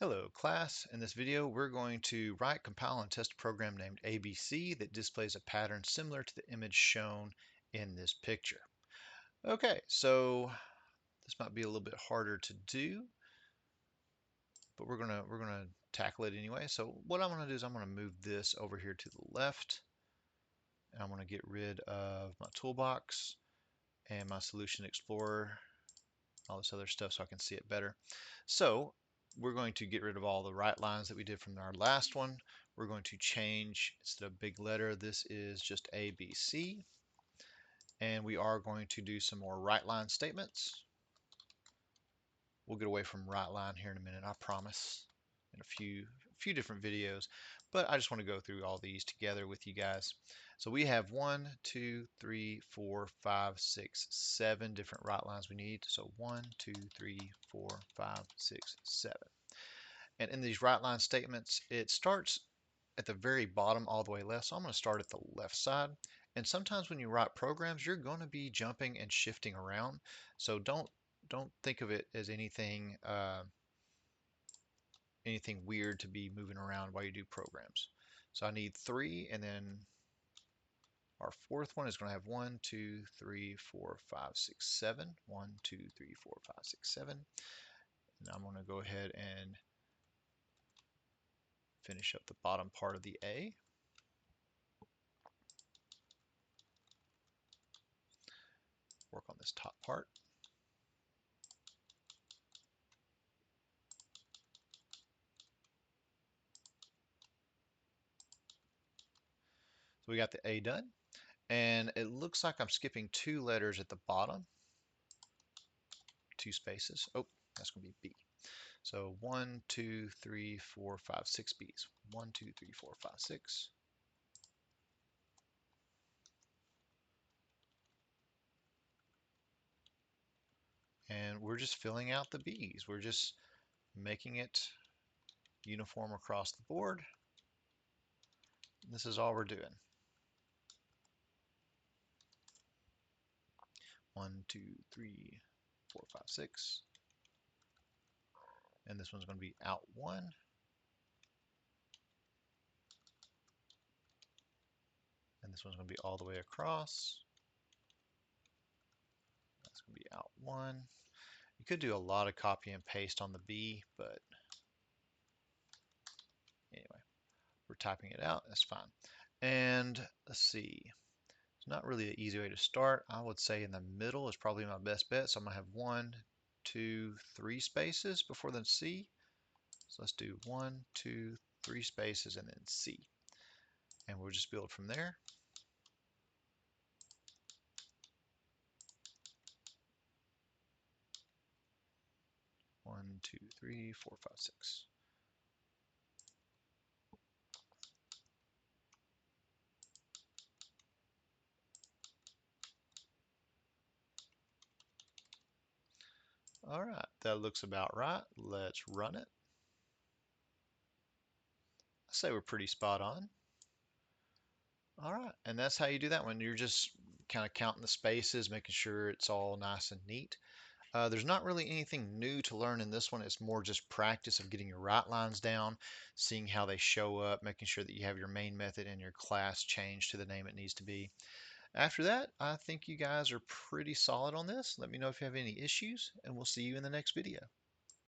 Hello class, in this video we're going to write, compile, and test a program named ABC that displays a pattern similar to the image shown in this picture. Okay, so this might be a little bit harder to do, but we're gonna tackle it anyway. So what I'm gonna do is I'm gonna move this over here to the left, and I'm gonna get rid of my toolbox and my solution explorer, all this other stuff so I can see it better. So we're going to get rid of all the right lines that we did from our last one. We're going to change, instead of big letter, this is just A, B, C. And we are going to do some more right line statements. We'll get away from right line here in a minute, I promise, in a few different videos. But I just want to go through all these together with you guys. So we have 1, 2, 3, 4, 5, 6, 7 different right lines we need. So 1, 2, 3, 4, 5, 6, 7. And in these right line statements, it starts at the very bottom all the way left. So I'm going to start at the left side. And sometimes when you write programs, you're going to be jumping and shifting around. So don't think of it as anything weird to be moving around while you do programs. So I need 3, and then our fourth one is going to have 1, 2, 3, 4, 5, 6, 7. 1, 2, 3, 4, 5, 6, 7. And I'm going to go ahead and finish up the bottom part of the A. Work on this top part. So we got the A done. And it looks like I'm skipping 2 letters at the bottom. 2 spaces. Oh, that's going to be B. So 1, 2, 3, 4, 5, 6 B's. 1, 2, 3, 4, 5, 6. And we're just filling out the B's. We're just making it uniform across the board. This is all we're doing. 1, 2, 3, 4, 5, 6. And this one's going to be out 1. And this one's going to be all the way across. That's going to be out 1. You could do a lot of copy and paste on the B, but anyway, we're typing it out. That's fine. And let's see. It's not really an easy way to start. I would say in the middle is probably my best bet. So I'm going to have 1, 2, 3 spaces before the C. So let's do 1, 2, 3 spaces and then C. And we'll just build from there. One, two, three, four, five, six. All right, that looks about right. Let's run it. I say we're pretty spot on. All right, and that's how you do that one. You're just kind of counting the spaces, making sure it's all nice and neat. There's not really anything new to learn in this one. It's more just practice of getting your right lines down, seeing how they show up, making sure that you have your main method and your class changed to the name it needs to be. After that, I think you guys are pretty solid on this. Let me know if you have any issues, and we'll see you in the next video.